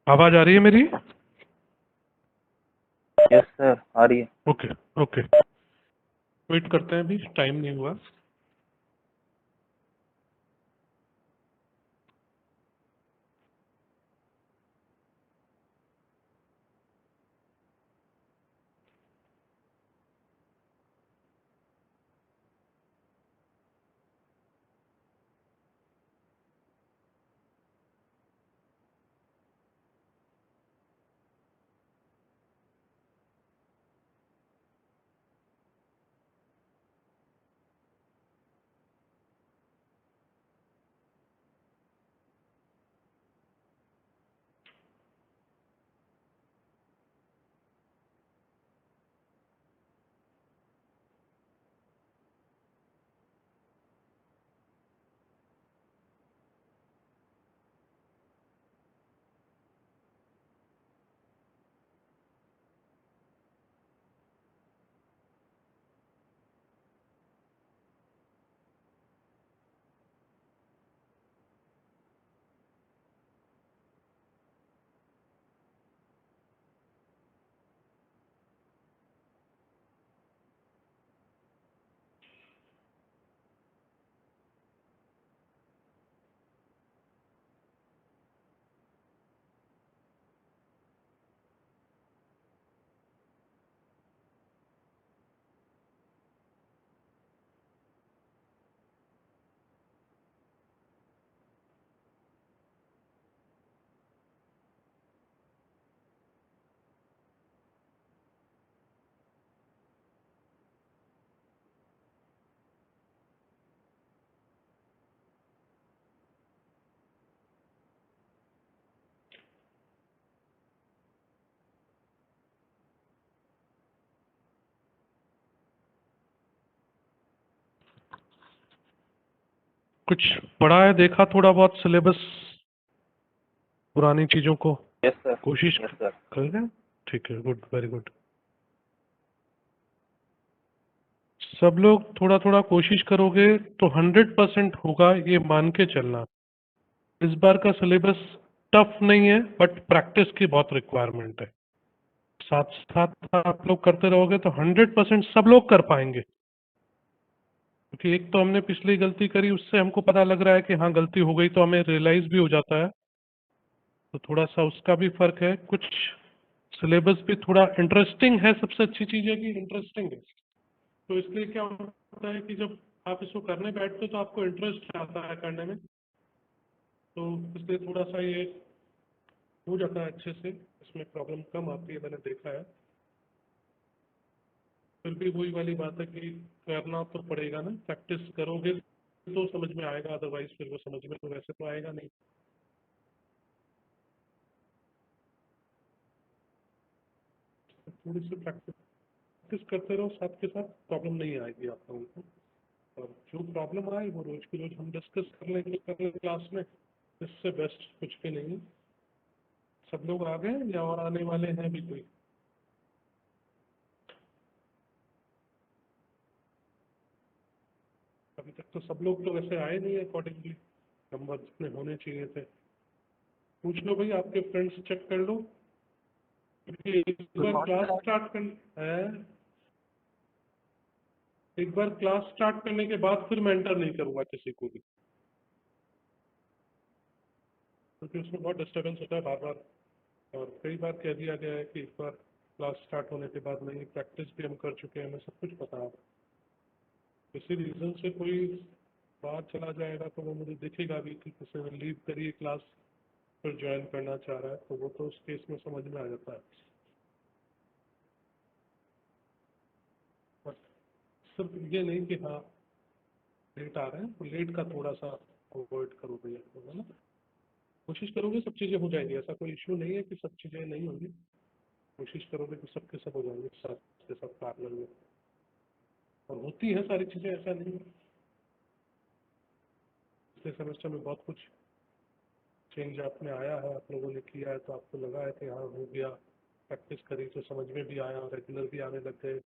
आवाज आ रही है मेरी? यस सर, आ रही है। ओके। ओके, वेट करते हैं, अभी टाइम नहीं हुआ। कुछ पढ़ा है, देखा थोड़ा बहुत सिलेबस, पुरानी चीजों को यस सर। कोशिश यस सर। कर रहे हैं? ठीक है, गुड, वेरी गुड। सब लोग थोड़ा थोड़ा कोशिश करोगे तो 100% होगा, ये मान के चलना। इस बार का सिलेबस टफ नहीं है, बट प्रैक्टिस की बहुत रिक्वायरमेंट है। साथ साथ आप लोग करते रहोगे तो 100% सब लोग कर पाएंगे। क्योंकि एक तो हमने पिछली गलती करी, उससे हमको पता लग रहा है कि हाँ गलती हो गई, तो हमें रियलाइज भी हो जाता है। तो थोड़ा सा उसका भी फर्क है। कुछ सिलेबस भी थोड़ा इंटरेस्टिंग है, सबसे अच्छी चीज है कि इंटरेस्टिंग है। तो इसलिए क्या होता है कि जब आप इसको करने बैठते हो तो आपको इंटरेस्ट आता है करने में। तो इसलिए थोड़ा सा ये हो जाता है अच्छे से, इसमें प्रॉब्लम कम आती है, मैंने देखा है। फिर भी वही वाली बात है कि करना तो पड़ेगा ना, प्रैक्टिस करोगे तो समझ में आएगा, अदरवाइज फिर वो समझ में तो वैसे तो आएगा नहीं। थोड़ी सी प्रैक्टिस करते रहो, साथ के साथ प्रॉब्लम नहीं आएगी आप लोगों को। और जो प्रॉब्लम आए वो रोज की रोज हम डिस्कस कर लेंगे क्लास में। इससे बेस्ट कुछ भी नहीं है। सब लोग आ गए या और आने वाले हैं भी कोई? अभी तक तो सब लोग तो वैसे आए नहीं है अकॉर्डिंगली, नंबर जितने होने चाहिए थे। पूछ लो भाई, आपके फ्रेंड्स चेक कर लो, क्योंकि एक बार क्लास स्टार्ट कर है, एक बार क्लास स्टार्ट करने के बाद फिर मैं एंटर नहीं करूंगा किसी को भी, क्योंकि उसमें बहुत डिस्टर्बेंस होता है बार बार। और कई बार कह दिया गया है कि एक बार क्लास स्टार्ट होने के बाद नहीं, प्रैक्टिस भी हम कर चुके हैं, हमें सब कुछ पता है। किसी रीज़न से कोई बाहर चला जाएगा तो वो मुझे दिखेगा भी कि किसी ने लीव करी क्लास, फिर ज्वाइन करना चाह रहा है, तो वो तो उस केस में समझ में आ जाता है। बट सिर्फ ये नहीं कि हाँ लेट आ रहे हैं, तो लेट का थोड़ा सा अवॉइड करो भैया, है ना। कोशिश करोगे सब चीज़ें हो जाएंगी, ऐसा कोई इशू नहीं है कि सब चीज़ें नहीं होंगी। कोशिश करोगे तो सबके सब हो जाएंगे, साथ के सब पार्लर में। और होती है सारी चीज़ें, ऐसा नहीं है। पिछले सेमेस्टर में बहुत कुछ चेंज आप में आया है, आप लोगों ने किया है, तो आपको लगा है कि हाँ हो गया, प्रैक्टिस करी तो समझ में भी आया, रेगुलर भी आने लग गए।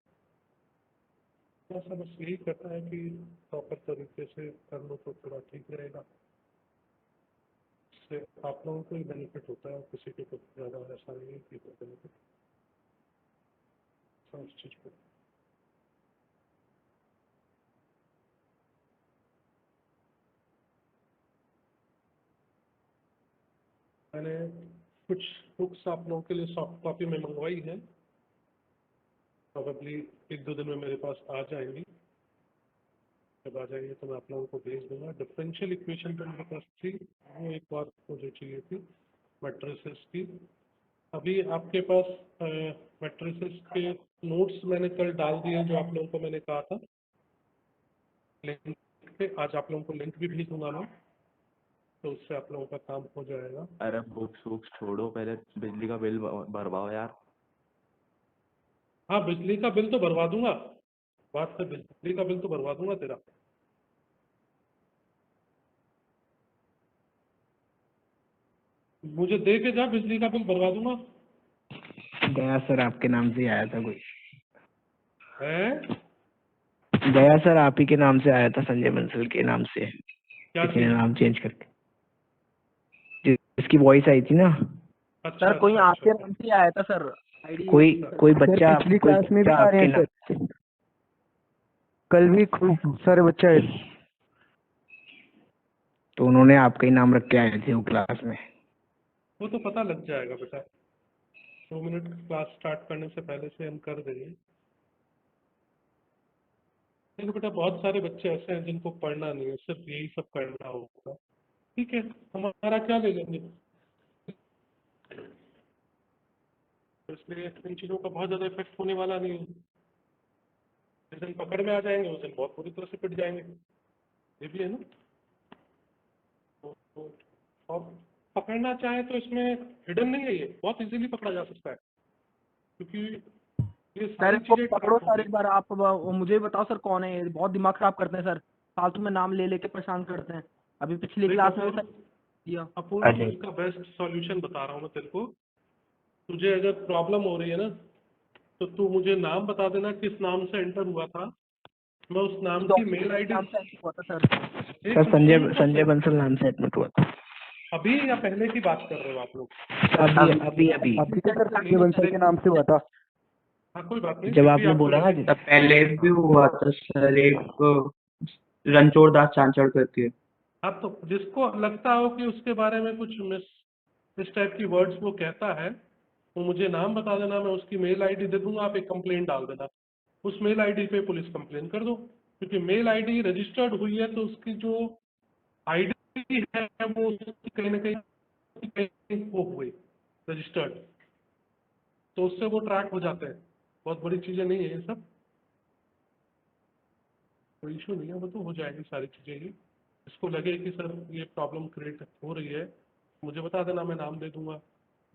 थोड़ा सा बस यही करता है कि प्रॉपर तरीके से कर लो तो थोड़ा ठीक रहेगा। इससे आप लोगों को ही बेनिफिट होता है, किसी को कुछ ज़्यादा ऐसा नहीं है कि बेनिफिट उस चीज़ को। मैंने कुछ बुक्स आप लोगों के लिए सॉफ्ट कॉपी में मंगवाई है, प्रॉबेबली 1-2 दिन में मेरे पास आ जाएंगी। जब आ जाएंगे तो मैं आप लोगों को भेज दूंगा। डिफरेंशियल इक्वेशन तो मेरे पास थी, वो एक बार मुझे चाहिए थी मैट्रिसेस की। अभी आपके पास मैट्रिसेस के नोट्स मैंने कल डाल दिए जो आप लोगों को मैंने कहा था लिंक पे। आज आप लोगों को लिंक भी भेज दूंगा मैं, तो उससे आप लोगों का काम हो जाएगा। अरे बुक्स वुक्स छोड़ो, पहले बिजली का बिल भरवाओ यार। हाँ, बिजली का बिल तो भरवा दूंगा, बात है बिजली का बिल तो भरवा दूंगा तेरा। मुझे दे के जा, बिजली का बिल भरवा दूंगा। गया सर आपके नाम से आया था कोई। है गया सर आप ही के नाम से आया था, संजय बंसल के नाम से क्या किसी ने चीज? नाम चेंज करके, जिसकी वॉइस आई थी ना। अच्छा सर कोई अच्छा आपके अच्छा। नाम से आया था सर आईडी। कोई बच्चा पिछली कोई क्लास में भी बच्चा आ रहे आपके हैं नाम। सर, कल भी खूब सारे बच्चे आए थे। तो उन्होंने आपका ही नाम रख के आए थे वो क्लास में। वो तो पता लग जाएगा बेटा, 2 मिनट क्लास स्टार्ट करने से पहले से हम कर देंगे। देखो बेटा, बहुत सारे बच्चे ऐसे हैं जिनको पढ़ना नहीं है, सिर्फ यही सब करना होगा। ठीक है, हमारा क्या ले लेंगे, तो इसलिए इन चीज़ों का बहुत ज़्यादा इफेक्ट होने वाला नहीं है। जिस दिन पकड़ में आ जाएंगे उस दिन बहुत बुरी तरह से पिट जाएंगे, ये भी है ना। और पकड़ना चाहे तो इसमें हिडन नहीं है, ये बहुत इजीली पकड़ा जा सकता है, क्योंकि ये सर सारी इनको चीज़ें पकड़ो ट्रैक सर, होंगी। एक बार आप मुझे बताओ सर कौन है ये, बहुत दिमाग खराब करते हैं सर, फालतू में नाम ले लेके परेशान करते हैं। अभी पिछली देख क्लास में भी अपूर्व, सर दिया। अपूर्व इसका बेस्ट सॉल्यूशन बता रहा हूँ मैं तेरे को। तुझे अगर प्रॉब्लम हो रही है ना, तो तू मुझे नाम बता देना किस नाम से एंटर हुआ था, मैं उस नाम की मेल आईडी। नाम से हुआ था सर। सर संजय बंसल नाम से एडमिट हुआ था। अभी या पहले की बात कर रहे हो आप लोग? अभी अभी अभी अभी तो सर संजय बंसल के नाम से हुआ था। हाँ कोई बात नहीं, जब फिर भी आपने आपको बोला ना लगे। तब पहले भी हुआ था सर, एक रणछोड़ दास चांचड़ करके। हाँ, तो जिसको लगता हो कि उसके बारे में कुछ इस टाइप की वर्ड्स वो कहता है, वो मुझे नाम बता देना, मैं उसकी मेल आईडी दे दूंगा, आप एक कंप्लेंट डाल देना, उस मेल आईडी पे पुलिस कंप्लेन कर दो। क्योंकि मेल आईडी रजिस्टर्ड हुई है, तो उसकी जो आईडी है वो उसकी कहीं ना कहीं वो हुई रजिस्टर्ड, तो उससे वो ट्रैक हो जाते हैं। बहुत बड़ी चीज़ें नहीं है ये सब, कोई इशू नहीं है, वो तो हो जाएगी सारी चीज़ें ही। इसको लगे कि सर ये प्रॉब्लम क्रिएट हो रही है, मुझे बता देना, मैं नाम दे दूंगा।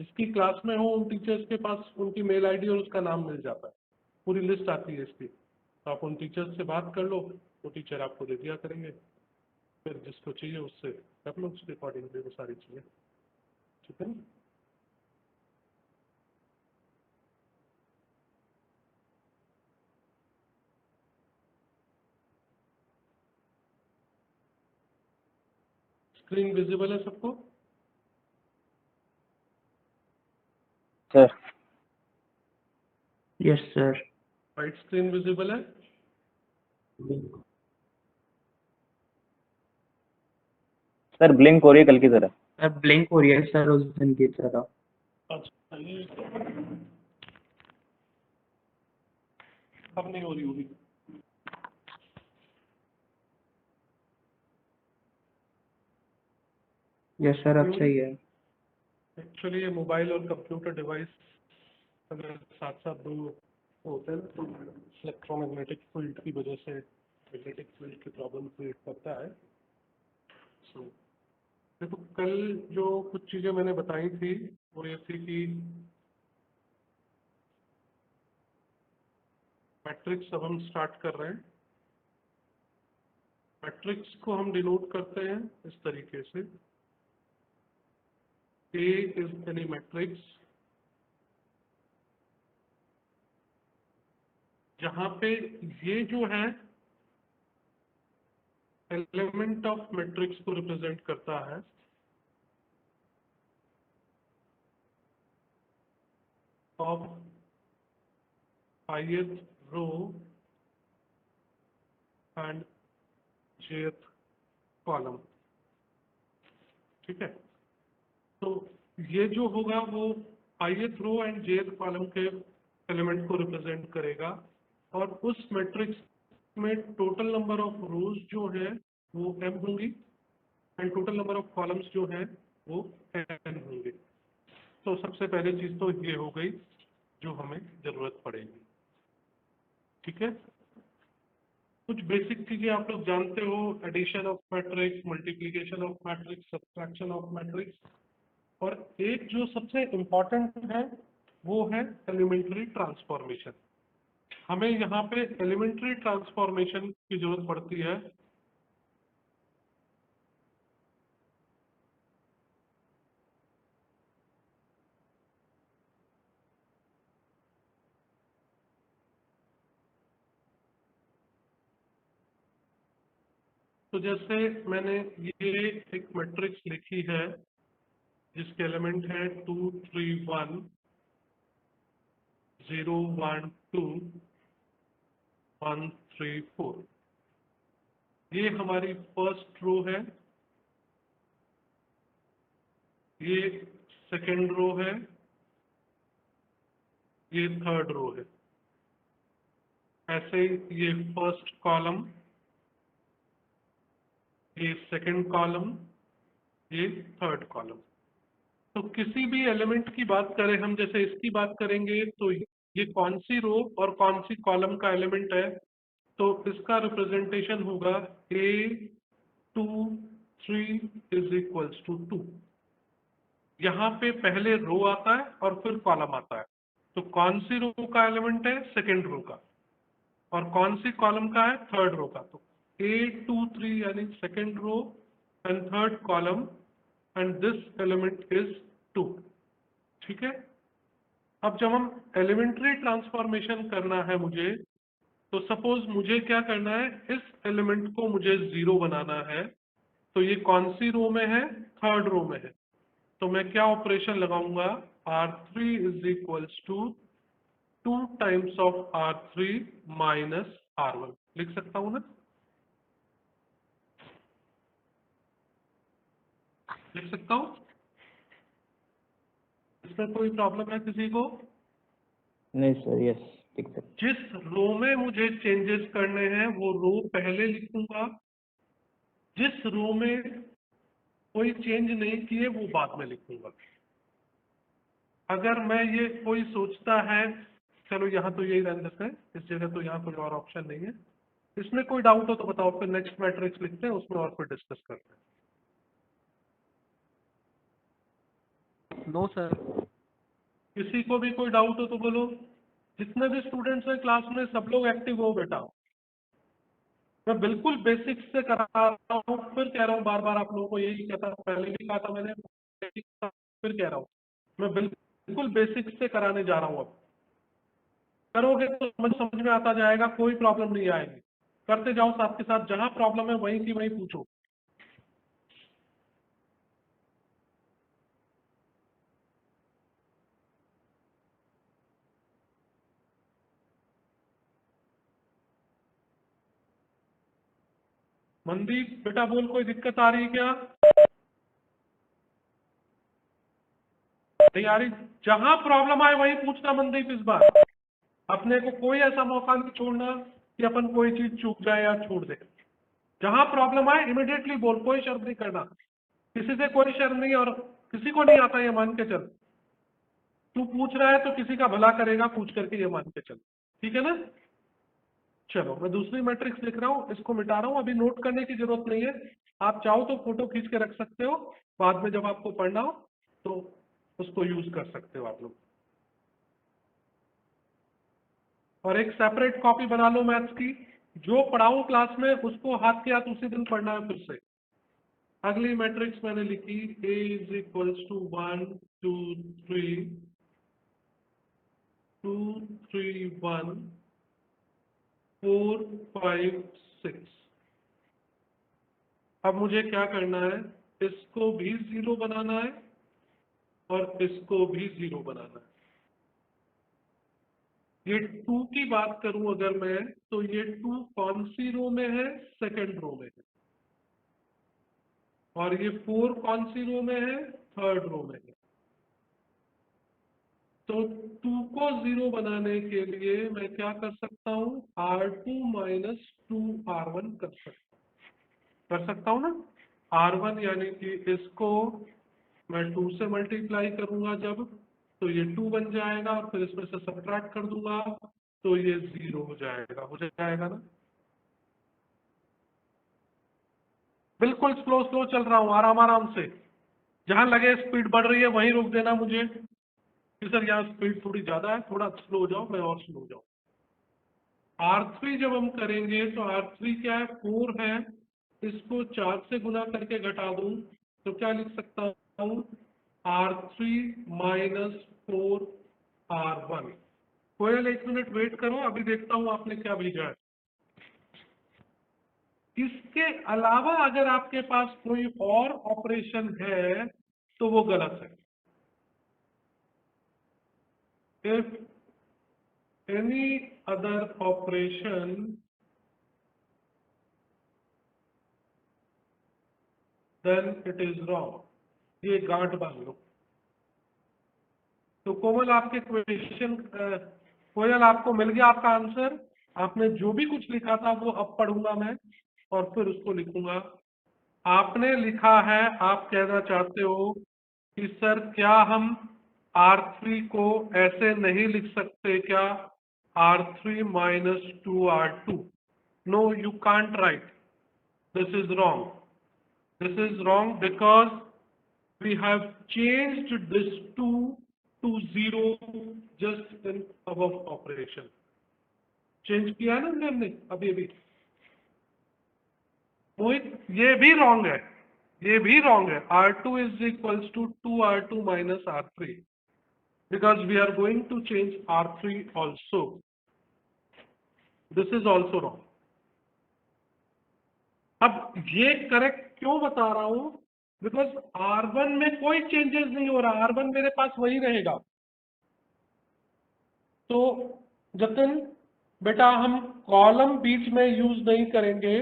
इसकी क्लास में हो, उन टीचर्स के पास उनकी मेल आईडी और उसका नाम मिल जाता है, पूरी लिस्ट आती है इसकी, तो आप उन टीचर्स से बात कर लो, वो टीचर आपको दे दिया करेंगे, फिर जिसको चाहिए उससे कर लो, उसके अकॉर्डिंगली वो सारी चीज़ें। ठीक है ना? स्क्रीन विजिबल है सबको? Sir yes sir. White screen visible है? सर ब्लिंक हो रही है कल की तरह। सर ब्लिंक हो रही है सर उस दिन की तरह। अच्छा, ये अब नहीं हो रही होगी। यस सर अब सही है। एक्चुअली ये मोबाइल और कंप्यूटर डिवाइस अगर साथ साथ दो होते हैं तो इलेक्ट्रोमैग्नेटिक फील्ड की वजह से मैग्नेटिक फील्ड की प्रॉब्लम क्रिएट करता है। सो देखो, कल जो कुछ चीज़ें मैंने बताई थी वो ये थी कि मैट्रिक्स अब हम स्टार्ट कर रहे हैं। मैट्रिक्स को हम डिनोट करते हैं इस तरीके से, A इज एनी मैट्रिक्स जहाँ पे ये जो है एलिमेंट ऑफ मैट्रिक्स को रिप्रेजेंट करता है, of ith row and jth column. ठीक है, तो ये जो होगा वो ith row and jth column के एलिमेंट को रिप्रेजेंट करेगा, और उस मैट्रिक्स में टोटल नंबर ऑफ रोज जो है वो m होंगी and total number of columns जो है वो n होंगे। तो सबसे पहले चीज तो ये हो गई जो हमें जरूरत पड़ेगी। ठीक है, कुछ बेसिक चीजें आप लोग जानते हो, addition of matrix, multiplication of matrix, subtraction of matrix, और एक जो सबसे इम्पोर्टेंट है वो है एलिमेंट्री ट्रांसफॉर्मेशन। हमें यहाँ पे एलिमेंट्री ट्रांसफॉर्मेशन की जरूरत पड़ती है। तो जैसे मैंने ये एक मैट्रिक्स लिखी है जिसके एलिमेंट है 2 3 1 0 1 2 1 3 4। ये हमारी फर्स्ट रो है, ये सेकेंड रो है, ये थर्ड रो है। ऐसे ये फर्स्ट कॉलम, ये सेकेंड कॉलम, ये थर्ड कॉलम। तो किसी भी एलिमेंट की बात करें हम, जैसे इसकी बात करेंगे तो ये कौन सी रो और कौन सी कॉलम का एलिमेंट है, तो इसका रिप्रेजेंटेशन होगा a 2 3 इज इक्वल्स टू 2। यहाँ पे पहले रो आता है और फिर कॉलम आता है। तो कौन सी रो का एलिमेंट है? सेकेंड रो का। और कौन सी कॉलम का है? थर्ड रो का। तो a 2 3 यानी second row and third column, and this element is 2। ठीक है, अब जब हम एलिमेंट्री ट्रांसफॉर्मेशन करना है मुझे, तो सपोज मुझे क्या करना है, इस एलिमेंट को मुझे 0 बनाना है। तो ये कौन सी रो में है? थर्ड रो में है। तो मैं क्या ऑपरेशन लगाऊंगा? R3 is equals to 2 times of R3 minus R1 लिख सकता हूं ना? लिख सकता हूं? इसमें कोई प्रॉब्लम है किसी को? नहीं सर, यस ठीक सर। जिस रो में मुझे चेंजेस करने हैं वो रो पहले लिखूंगा, जिस रो में कोई चेंज नहीं किए वो बाद में लिखूंगा। अगर मैं ये कोई सोचता है, चलो यहाँ तो यही रहने देते हैं, इस जगह तो यहाँ कोई और ऑप्शन नहीं है। इसमें कोई डाउट हो तो बताओ, फिर नेक्स्ट मैट्रिक्स लिखते हैं, उसमें और फिर डिस्कस करते हैं। No sir. किसी को भी कोई डाउट हो तो बोलो। जितने भी स्टूडेंट्स हैं क्लास में सब लोग एक्टिव हो बेटा। मैं बिल्कुल बेसिक्स से करा रहा हूँ, फिर कह रहा हूँ बार बार आप लोगों को, यही कहता हूँ, पहले भी कहा था मैंने, फिर कह रहा हूँ, मैं बिल्कुल बेसिक्स से कराने जा रहा हूँ। अब करोगे तो समझ में आता जाएगा, कोई प्रॉब्लम नहीं आएगी। करते जाओ साथ के साथ, जहां प्रॉब्लम है वहीं की वहीं पूछो। मनदीप बेटा बोल, कोई दिक्कत आ रही है क्या? नहीं आ रही? जहां प्रॉब्लम आए वहीं पूछना मनदीप। इस बार अपने को कोई ऐसा मौका नहीं छोड़ना कि अपन कोई चीज चूक जाए या छोड़ दे। जहां प्रॉब्लम आए इमिडिएटली बोल, कोई शर्म नहीं करना। किसी से कोई शर्म नहीं, और किसी को नहीं आता ये मान के चल। तू पूछ रहा है तो किसी का भला करेगा पूछ करके, ये मान के चल। ठीक है ना? चलो मैं दूसरी मैट्रिक्स लिख रहा हूँ, इसको मिटा रहा हूँ, अभी नोट करने की जरूरत नहीं है। आप चाहो तो फोटो खींच के रख सकते हो, बाद में जब आपको पढ़ना हो तो उसको यूज कर सकते हो आप लोग। और एक सेपरेट कॉपी बना लो मैथ्स की, जो पढ़ाऊं क्लास में उसको हाथ के हाथ उसी दिन पढ़ना है फिर से। अगली मैट्रिक्स मैंने लिखी, a इज इक्वल्स टू 1 2 3 2 3 1 4 5 6। अब मुझे क्या करना है, इसको भी 0 बनाना है और इसको भी 0 बनाना है। ये 2 की बात करूं अगर मैं, तो ये 2 कौन सी रो में है? सेकंड रो में है। और ये 4 कौन सी रो में है? थर्ड रो में है। तो 2 को 0 बनाने के लिए मैं क्या कर सकता हूं? R2 माइनस 2R1 कर सकता हूं ना। R1 यानी कि इसको मैं 2 से मल्टीप्लाई करूंगा जब, तो ये 2 बन जाएगा, और फिर इसमें से सब्ट्रैक्ट कर दूंगा तो ये 0 हो जाएगा ना। बिल्कुल स्लो स्लो चल रहा हूँ, आराम आराम से। जहां लगे स्पीड बढ़ रही है वहीं रोक देना मुझे कि सर यहाँ स्पीड थोड़ी ज्यादा है, थोड़ा स्लो हो जाओ, मैं और स्लो हो जाऊँ। R3 जब हम करेंगे तो R3 क्या है? 4 है, इसको 4 से गुना करके घटा दूं तो क्या लिख सकता हूँ? R3 minus 4R1। कोयल 1 मिनट वेट करो, अभी देखता हूँ आपने क्या भेजा है। इसके अलावा अगर आपके पास कोई और ऑपरेशन है तो वो गलत है। If any other operation then it is wrong। ये गांठ बांध लो। तो कोमल आपके क्वेश्चन, कोयल आपको मिल गया आपका आंसर। आपने जो भी कुछ लिखा था वो अब पढ़ूंगा मैं और फिर उसको लिखूंगा। आपने लिखा है, आप कहना चाहते हो कि सर क्या हम R3 को ऐसे नहीं लिख सकते क्या? R3 minus 2R2। No, you can't write, this is wrong. This is wrong because we have changed this 2 to 0 just in above operation। Change किया है ना हमने अभी अभी। मोहित, ये भी रॉन्ग है, ये भी रॉन्ग है। R2 is equals to 2R2 minus R3 because we are going to change R3 also। This is also wrong। अब ये करेक्ट क्यों बता रहा हूं? बिकॉज R1 में कोई चेंजेस नहीं हो रहा, R1 मेरे पास वही रहेगा। तो जतिन बेटा, हम कॉलम बीच में यूज नहीं करेंगे।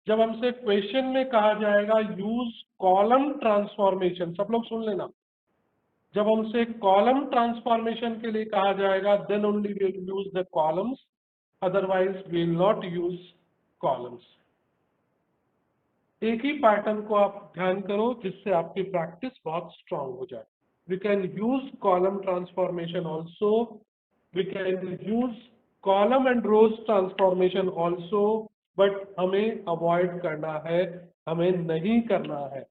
जब हमसे क्वेश्चन में कहा जाएगा यूज कॉलम ट्रांसफॉर्मेशन, सब लोग सुन लेना, जब हमसे कॉलम ट्रांसफॉर्मेशन के लिए कहा जाएगा then only we will use the columns, otherwise we will not use columns. एक ही पैटर्न को आप ध्यान करो जिससे आपकी प्रैक्टिस बहुत स्ट्रांग हो जाए। We can use column transformation also, we can use column and rows transformation also, but हमें अवॉइड करना है, हमें नहीं करना है,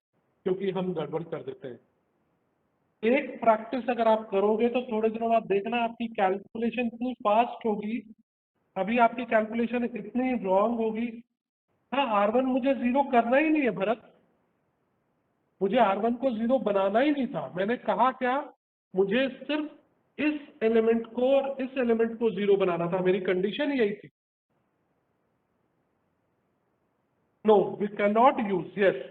क्योंकि हम गड़बड़ कर देते हैं। एक प्रैक्टिस अगर आप करोगे तो थोड़े दिनों बाद देखना आपकी कैलकुलेशन इतनी फास्ट होगी, अभी आपकी कैलकुलेशन इतनी रॉन्ग होगी। हाँ, R1 मुझे 0 करना ही नहीं है भरत, मुझे R1 को 0 बनाना ही नहीं था। मैंने कहा क्या, मुझे सिर्फ इस एलिमेंट को और इस एलिमेंट को 0 बनाना था, मेरी कंडीशन यही थी। No, we can not use, yes,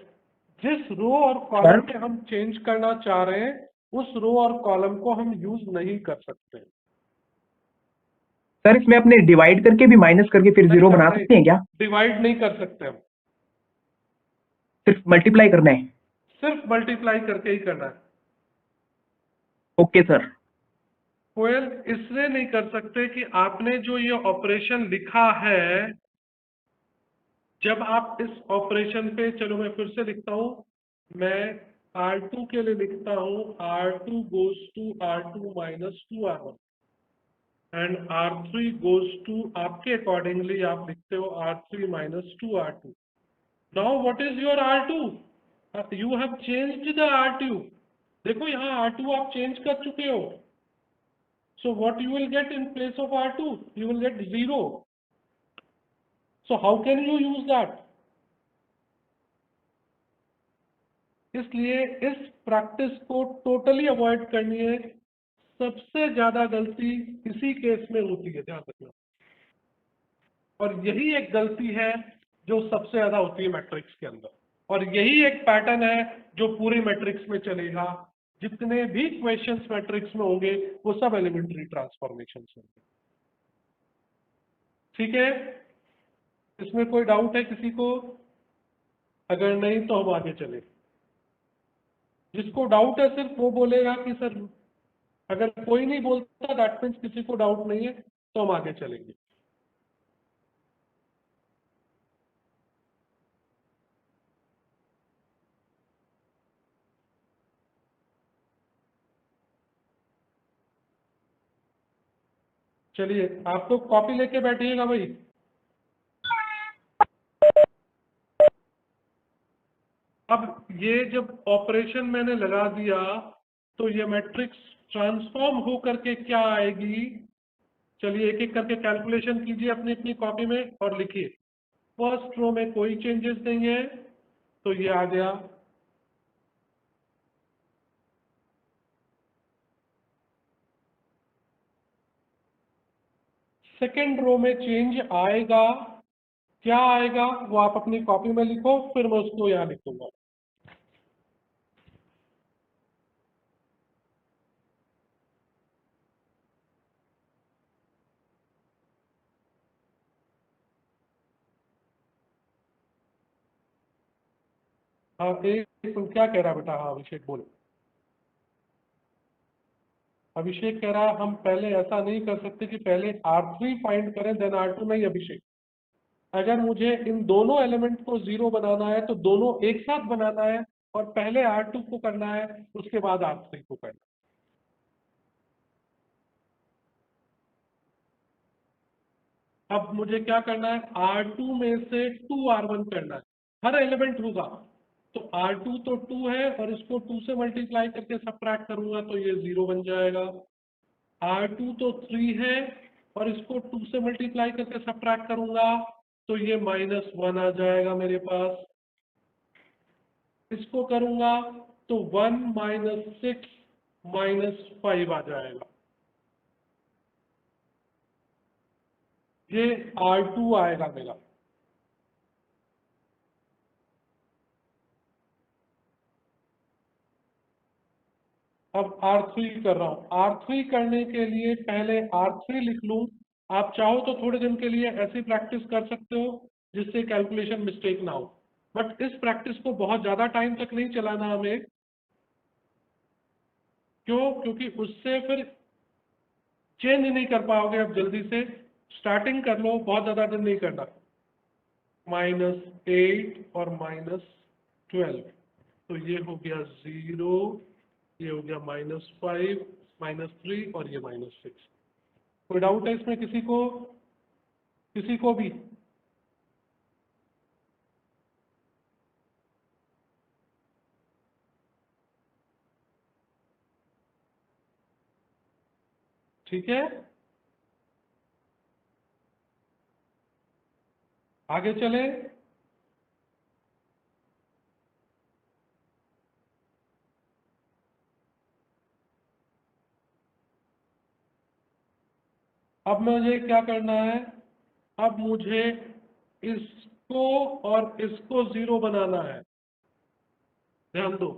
जिस रो और कॉलम में हम चेंज करना चाह रहे हैं उस रो और कॉलम को हम यूज नहीं कर सकते। सर इसमें अपने डिवाइड करके भी माइनस करके फिर 0 बना सकते हैं क्या? डिवाइड नहीं कर सकते हम, सिर्फ मल्टीप्लाई करना है? सिर्फ मल्टीप्लाई करके ही करना है। Okay sir. कोयल इसलिए नहीं कर सकते कि आपने जो ये ऑपरेशन लिखा है, जब आप इस ऑपरेशन पे, चलो मैं फिर से लिखता हूं, मैं R2 के लिए लिखता हूं R2 goes to R2 minus 2R1 and R3 goes to, आपके अकॉर्डिंगली आप लिखते हो R3 minus 2R2। Now what is your R2? You have changed the R2। देखो यहाँ R2 आप चेंज कर चुके हो। So what you will get in place of R2? You will get 0। So how can you use that? इसलिए इस practice को totally avoid करनी है। सबसे ज्यादा गलती इसी केस में होती है, ध्यान रखना। और यही एक गलती है जो सबसे ज्यादा होती है मैट्रिक्स के अंदर, और यही एक पैटर्न है जो पूरी मैट्रिक्स में चलेगा। जितने भी क्वेश्चंस मैट्रिक्स में होंगे वो सब एलिमेंट्री ट्रांसफॉर्मेशन होंगे। ठीक है, इसमें कोई डाउट है किसी को? अगर नहीं तो हम आगे चले। जिसको डाउट है सिर्फ वो बोलेगा कि सर, अगर कोई नहीं बोलता दैट मीन्स किसी को डाउट नहीं है, तो हम आगे चलेंगे। चलिए, आप तो कॉपी लेके बैठिएगा भाई। अब ये जब ऑपरेशन मैंने लगा दिया तो ये मैट्रिक्स ट्रांसफॉर्म हो करके क्या आएगी? चलिए एक एक करके कैलकुलेशन कीजिए अपनी अपनी कॉपी में और लिखिए। फर्स्ट रो में कोई चेंजेस नहीं है तो ये आ गया। सेकेंड रो में चेंज आएगा, क्या आएगा वो आप अपनी कॉपी में लिखो, फिर मैं उसको यहाँ लिखूंगा। हाँ, एक क्या कह रहा बेटा? हाँ अभिषेक बोलो। अभिषेक कह रहा हम पहले ऐसा नहीं कर सकते कि पहले R3 फाइंड करें देन R2। नहीं अभिषेक, अगर मुझे इन दोनों एलिमेंट को जीरो बनाना है तो दोनों एक साथ बनाना है और पहले R2 को करना है उसके बाद R3 को करना है। अब मुझे क्या करना है? R2 में से 2R1 करना है, हर एलिमेंट होगा तो R2 तो 2 है और इसको 2 से मल्टीप्लाई करके सबट्रैक्ट करूंगा तो ये 0 बन जाएगा। R2 तो 3 है और इसको 2 से मल्टीप्लाई करके सबट्रैक्ट करूंगा तो ये -1 आ जाएगा मेरे पास। इसको करूंगा तो 1 - 6 -5 आ जाएगा। ये R2 आएगा मेरा। अब R3 कर रहा हूं। R3 करने के लिए पहले R3 लिख लूं। आप चाहो तो थोड़े दिन के लिए ऐसी प्रैक्टिस कर सकते हो जिससे कैलकुलेशन मिस्टेक ना हो, बट इस प्रैक्टिस को बहुत ज्यादा टाइम तक नहीं चलाना हमें। क्यों? क्योंकि उससे फिर चेंज नहीं कर पाओगे। अब जल्दी से स्टार्टिंग कर लो, बहुत ज्यादा दिन नहीं करना। -8 और -12 तो ये हो गया 0, ये हो गया -5 -3 और ये -6। कोई डाउट है इसमें किसी को? किसी को भी? ठीक है, आगे चले। अब मुझे क्या करना है? अब मुझे इसको और इसको 0 बनाना है। ध्यान दो,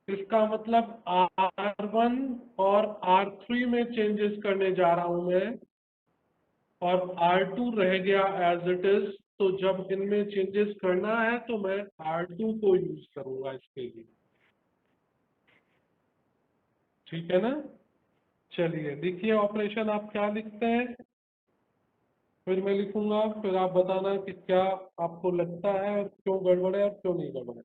इसका मतलब R1 और R3 में चेंजेस करने जा रहा हूं मैं और R2 रह गया एज इट इज। तो जब इनमें चेंजेस करना है तो मैं R2 को यूज करूंगा इसके लिए। ठीक है ना? चलिए लिखिए ऑपरेशन। आप क्या लिखते हैं? फिर मैं लिखूंगा, फिर आप बताना कि क्या आपको लगता है और क्यों गड़बड़ है और क्यों नहीं गड़बड़ है।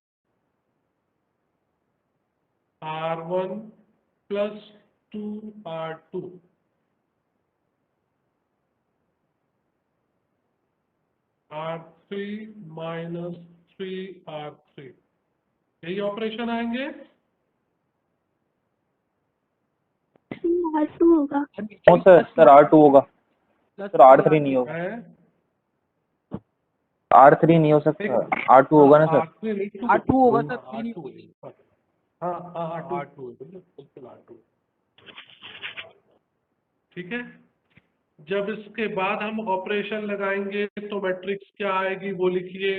R1 + 2R2 R3 - 3R3, यही ऑपरेशन आएंगे। R2 होगा। नो सर, सर R2 होगा सर, R3 नहीं होगा। है R3 नहीं हो सकता, R2 होगा ना सर। R2 होगा सर, 3 नहीं होगा। हाँ हाँ R2 बिल्कुल R2। ठीक है, जब इसके बाद हम ऑपरेशन लगाएंगे तो मैट्रिक्स क्या आएगी वो लिखिए।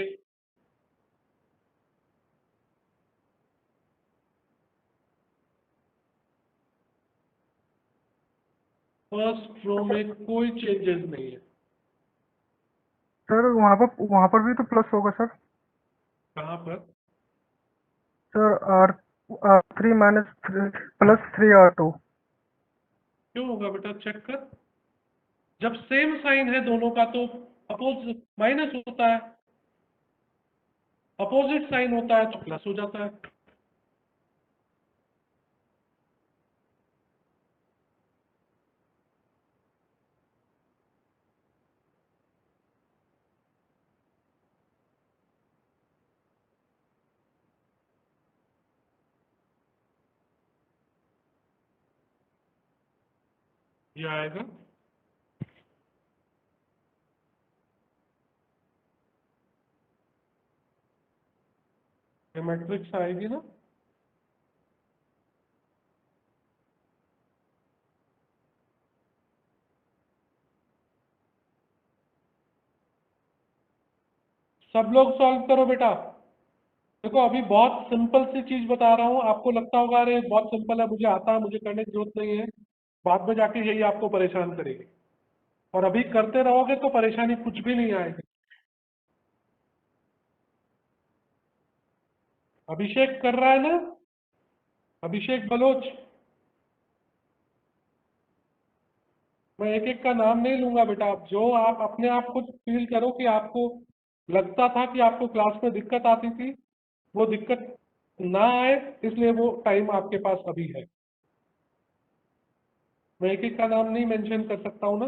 फर्स्ट रो में कोई चेंजेस नहीं है। सर वहाँ पर भी तो प्लस होगा सर। कहाँ पर? Sir R3 minus plus 3R2। क्यों होगा बेटा, चेक कर। जब सेम साइन है दोनों का तो अपोज माइनस होता है, अपोजिट साइन होता है तो प्लस हो जाता है। ये आएगा ये मैट्रिक्स आएगी ना। सब लोग सॉल्व करो बेटा। देखो अभी बहुत सिंपल सी चीज बता रहा हूँ, आपको लगता होगा अरे बहुत सिंपल है, मुझे आता है, मुझे करने की जरूरत नहीं है। बाद में जाके यही आपको परेशान करेगी, और अभी करते रहोगे तो परेशानी कुछ भी नहीं आएगी। अभिषेक कर रहा है ना, अभिषेक बलोच। मैं एक एक का नाम नहीं लूंगा बेटा, आप जो आप अपने आप खुद फील करो कि आपको लगता था कि आपको क्लास में दिक्कत आती थी, वो दिक्कत ना आए, इसलिए वो टाइम आपके पास अभी है। मैं एक एक का नाम नहीं मेंशन कर सकता हूँ ना,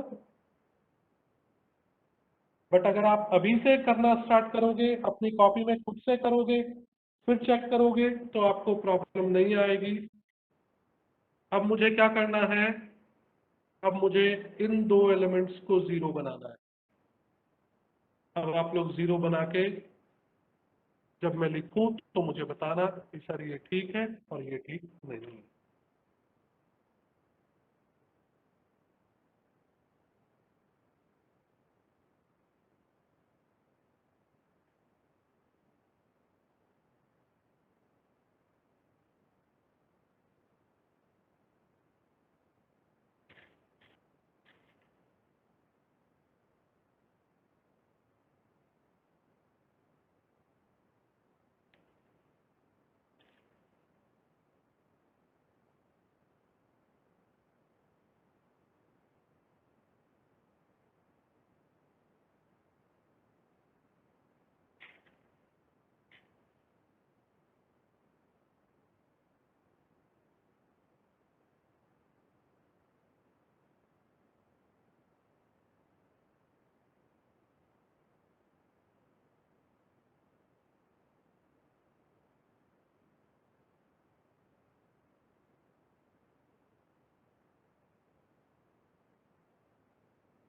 बट अगर आप अभी से करना स्टार्ट करोगे, अपनी कॉपी में खुद से करोगे, फिर चेक करोगे, तो आपको प्रॉब्लम नहीं आएगी। अब मुझे क्या करना है, अब मुझे इन दो एलिमेंट्स को जीरो बनाना है। अब आप लोग जीरो बना के जब मैं लिखूं तो मुझे बताना कि सर ये ठीक है और ये ठीक नहीं है।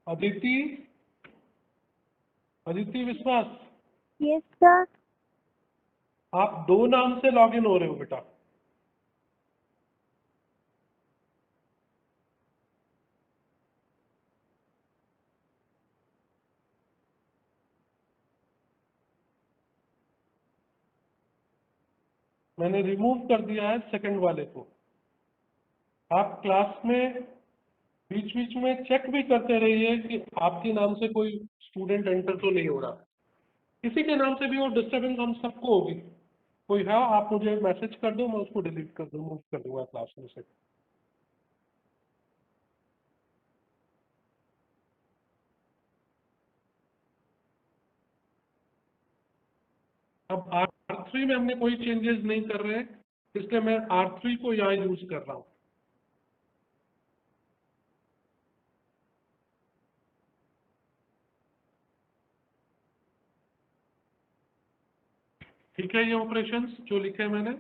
अदिति, अदिति विश्वास, यस सर। आप दो नाम से लॉगिन हो रहे हो बेटा। मैंने रिमूव कर दिया है सेकंड वाले को। आप क्लास में बीच बीच में चेक भी करते रहिए कि आपके नाम से कोई स्टूडेंट एंटर तो नहीं हो रहा। किसी के नाम से भी वो डिस्टर्बेंस हम सबको होगी। कोई है आप मुझे मैसेज कर दो, मैं उसको डिलीट कर दूँ, मूव कर दूंगा क्लास में से। अब R3 में हमने कोई चेंजेस नहीं कर रहे हैं, इसलिए मैं R3 को यहाँ यूज कर रहा हूँ। ठीक है, ये ऑपरेशंस जो लिखे हैं मैंने,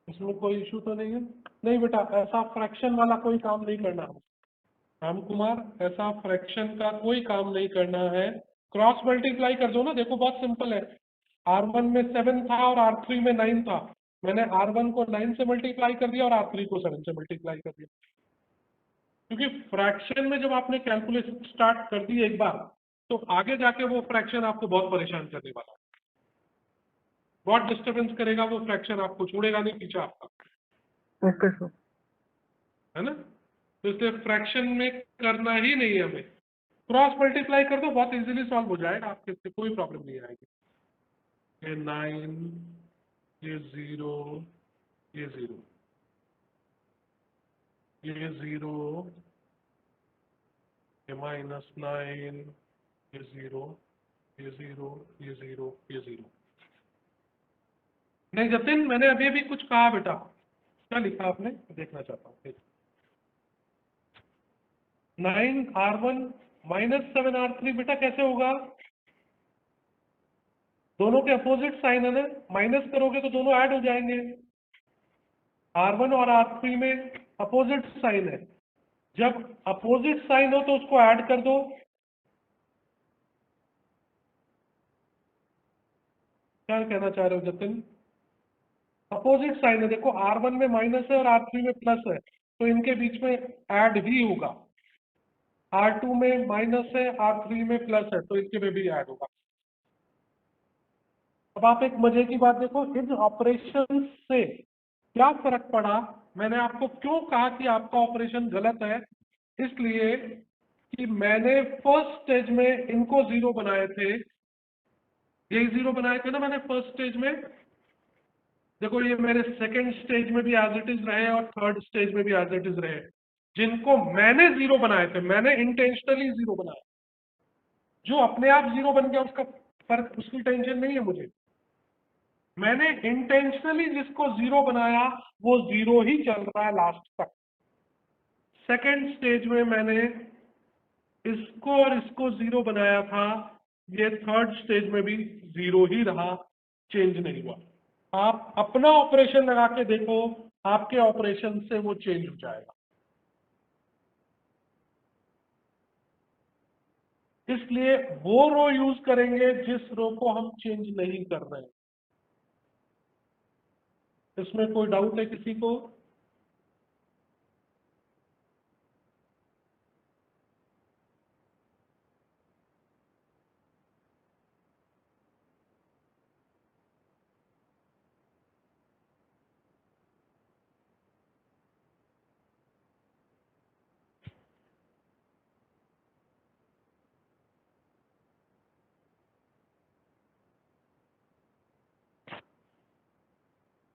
इसमें कोई इशू तो नहीं है? नहीं बेटा, ऐसा फ्रैक्शन वाला कोई काम नहीं करना है राम कुमार, ऐसा फ्रैक्शन का कोई काम नहीं करना है। क्रॉस मल्टीप्लाई कर दो ना, देखो बहुत सिंपल है। R1 में 7 था और R3 में 9 था, मैंने R1 को 9 से मल्टीप्लाई कर दिया और R3 को 7 से मल्टीप्लाई कर दिया। क्योंकि फ्रैक्शन में जब आपने कैलकुलेशन स्टार्ट कर दी एक बार, तो आगे जाके वो फ्रैक्शन आपको बहुत परेशान करने वाला है, बहुत डिस्टर्बेंस करेगा वो फ्रैक्शन, आपको छोड़ेगा नहीं पीछे आपका। Okay sir. है ना। तो इसलिए फ्रैक्शन में करना ही नहीं है हमें, क्रॉस मल्टीप्लाई कर दो, बहुत इजीली सॉल्व हो जाएगा आपके, इससे कोई प्रॉब्लम नहीं आएगी। ये 9, ये 0, ये 0, ये 0, ये -9, ये 0, ये 0, ये 0, ये 0। नहीं जतिन, मैंने अभी अभी कुछ कहा बेटा, क्या लिखा आपने, देखना चाहता हूँ। 9R1 -7R3 बेटा कैसे होगा, दोनों के अपोजिट साइन है ना, माइनस करोगे तो दोनों ऐड हो जाएंगे। R1 और R3 में अपोजिट साइन है, जब अपोजिट साइन हो तो उसको ऐड कर दो। क्या कहना चाह रहे हो जतिन, अपोजिट साइन है, देखो R1 में माइनस है और R3 में प्लस है, तो इनके बीच में ऐड ही होगा। R2 में माइनस है, R3 में प्लस है, तो इनके में भी ऐड होगा। अब आप एक मजे की बात देखो, इन ऑपरेशन से क्या फर्क पड़ा, मैंने आपको क्यों कहा कि आपका ऑपरेशन गलत है, इसलिए कि मैंने फर्स्ट स्टेज में इनको 0 बनाए थे, यही 0 बनाए थे ना मैंने फर्स्ट स्टेज में। देखो ये मेरे सेकंड स्टेज में भी एज इट इज रहे और थर्ड स्टेज में भी एज इट इज रहे, जिनको मैंने 0 बनाए थे, मैंने इंटेंशनली 0 बनाया। जो अपने आप 0 बन गया उसका फर्क, उसकी टेंशन नहीं है मुझे, मैंने इंटेंशनली जिसको 0 बनाया वो 0 ही चल रहा है लास्ट तक। सेकंड स्टेज में मैंने इसको और इसको 0 बनाया था, ये थर्ड स्टेज में भी 0 ही रहा, चेंज नहीं हुआ। आप अपना ऑपरेशन लगा के देखो, आपके ऑपरेशन से वो चेंज हो जाएगा। इसलिए वो रो यूज करेंगे जिस रो को हम चेंज नहीं कर रहे हैं। इसमें कोई डाउट है किसी को?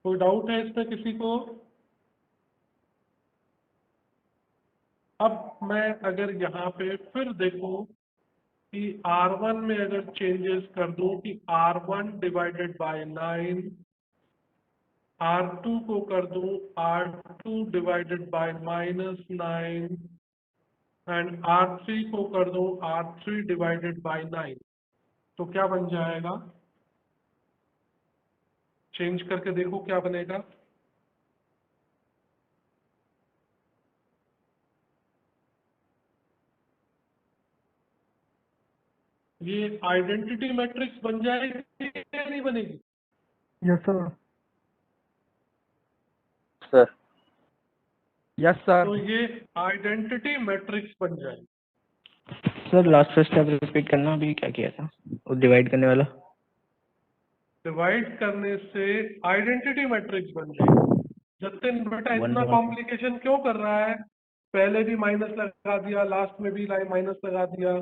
कोई डाउट है इसमें किसी को? अब मैं अगर यहाँ पे फिर देखूं कि R1 में अगर चेंजेस कर दूं कि R1 डिवाइडेड बाय 9, R2 को कर दूं R2 divided by -9 and R3 को कर दूं R3 डिवाइडेड बाय 9, तो क्या बन जाएगा? चेंज करके देखो क्या बनेगा। ये आइडेंटिटी मैट्रिक्स बन जाएगी या नहीं बनेगी? Yes sir. Sir yes sir. तो ये आइडेंटिटी मैट्रिक्स बन जाएगी। सर लास्ट स्टेप रिपीट करना, अभी क्या किया था वो डिवाइड करने वाला? डिवाइड करने से आइडेंटिटी मैट्रिक्स बन जाएगी। जतिन बेटा इतना कॉम्प्लिकेशन क्यों कर रहा है? पहले भी माइनस लगा दिया, लास्ट में भी माइनस लगा दिया।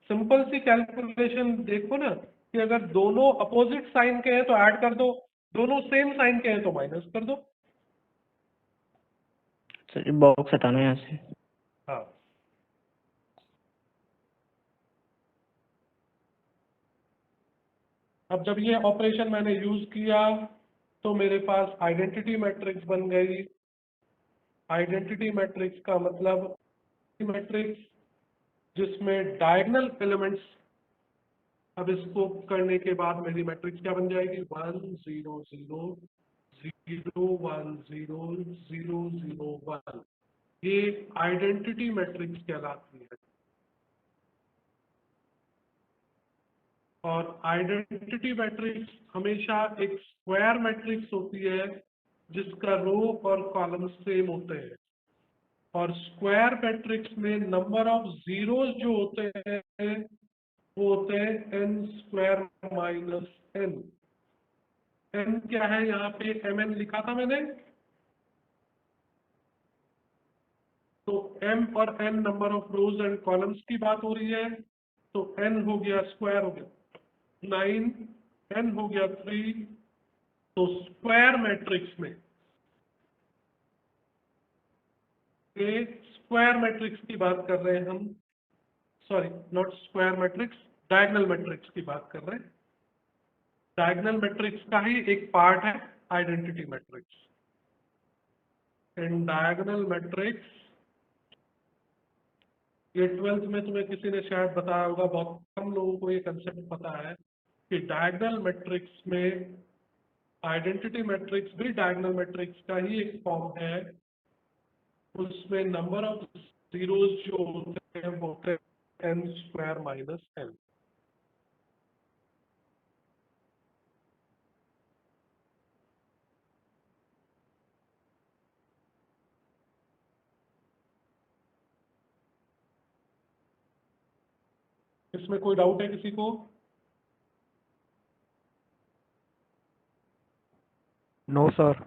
सिंपल सी कैलकुलेशन देखो ना, कि अगर दोनों अपोजिट साइन के हैं तो ऐड कर दो, दोनों सेम साइन के हैं तो माइनस कर दो। सर ये बॉक्स हटाना है यहाँ से। हाँ, अब जब ये ऑपरेशन मैंने यूज किया तो मेरे पास आइडेंटिटी मैट्रिक्स बन गई। आइडेंटिटी मैट्रिक्स का मतलब मैट्रिक्स जिसमें डायगोनल एलिमेंट्स, अब इसको करने के बाद मेरी मैट्रिक्स क्या बन जाएगी? 1 0 0 0 1 0 0 0 1। ये आइडेंटिटी मैट्रिक्स कहलाती है। और आइडेंटिटी मैट्रिक्स हमेशा एक स्क्वायर मैट्रिक्स होती है जिसका रो और कॉलम सेम होते हैं। और स्क्वायर मैट्रिक्स में नंबर ऑफ जीरोस जो होते हैं वो होते हैं n square minus n। n क्या है? यहाँ पे mn लिखा था मैंने, तो m और n number of rose and columns की बात हो रही है, तो n हो गया स्क्वायर हो गया 9, n हो गया 3, तो स्क्वायर मैट्रिक्स में स्क्वायर मैट्रिक्स की बात कर रहे हैं हम, sorry not square matrix, diagonal matrix की बात कर रहे हैं। डायगोनल मैट्रिक्स का ही एक पार्ट है आइडेंटिटी मैट्रिक्स। इन डायगोनल मैट्रिक्स, ये 12th में तुम्हें किसी ने शायद बताया होगा, बहुत कम लोगों को ये कंसेप्ट पता है कि डायगोनल मैट्रिक्स में आइडेंटिटी मैट्रिक्स भी डायगोनल मैट्रिक्स का ही एक फॉर्म है। उसमें नंबर ऑफ जीरोज जो होते हैं वो होते हैं n स्क्वायर माइनस n। इसमें कोई डाउट है किसी को? No sir.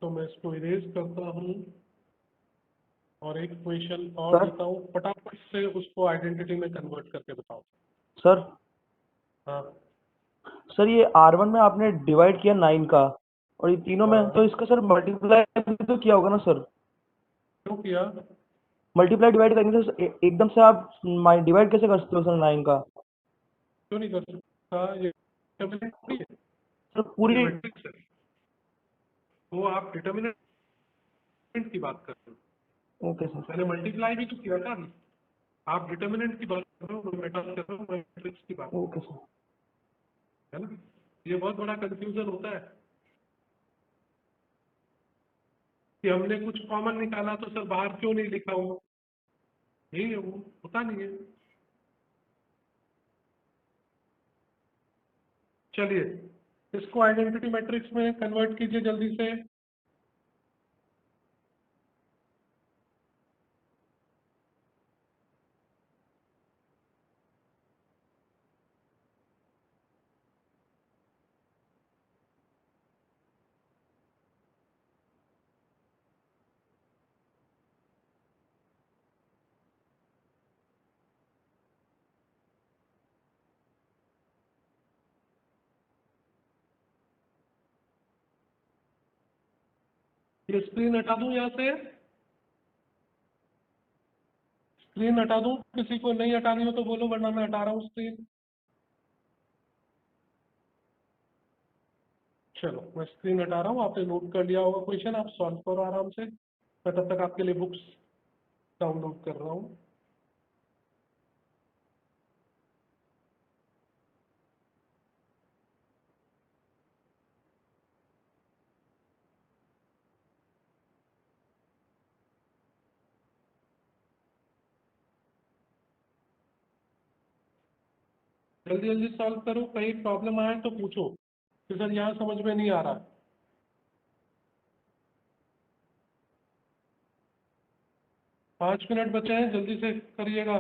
तो मैं इसको इरेज करता हूँ और एक क्वेश्चन और सर? देता हूँ, फटाफट से उसको आइडेंटिटी में कन्वर्ट करके बताओ। सर हाँ सर ये R1 में आपने डिवाइड किया 9 का, और ये तीनों में, हाँ। तो इसका सर मल्टीप्लाई भी तो किया होगा ना सर? क्यों किया? मल्टीप्लाई डिवाइड करने से एकदम से आप डिवाइड कैसे कर सकते हो सर 9 का? क्यों नहीं कर सकता? ये डिटर्मिनेंट नहीं है, सर पूरी ये मैट्रिक्स है। वो आप डिटर्मिनेंट की बात कर रहे हो, ओके सर। मैंने मल्टीप्लाई भी तो किया था ना। आप डिटर्मिनेंट की बात कर रहे हो, मैं बात कर रहा हूँ मैट्रिक्स की बात, ओके सर। है ना। ये बहुत बड़ा कंफ्यूजन होता है कि हमने कुछ कॉमन निकाला तो सर बाहर क्यों नहीं लिखा हुआ, यही है, वो होता नहीं है। चलिए इसको आइडेंटिटी मैट्रिक्स में कन्वर्ट कीजिए जल्दी से। ये स्क्रीन हटा दूं, यहाँ से स्क्रीन हटा दूं? किसी को नहीं हटानी हो तो बोलो, वरना मैं हटा रहा हूँ स्क्रीन। चलो मैं स्क्रीन हटा रहा हूँ, आपने नोट कर लिया होगा क्वेश्चन, आप सॉल्व करो आराम से। मैं तब तक आपके लिए बुक्स डाउनलोड कर रहा हूँ। जल्दी जल्दी सॉल्व करो, कहीं प्रॉब्लम आए तो पूछो कि सर यहाँ समझ में नहीं आ रहा। 5 मिनट बचे हैं, जल्दी से करिएगा।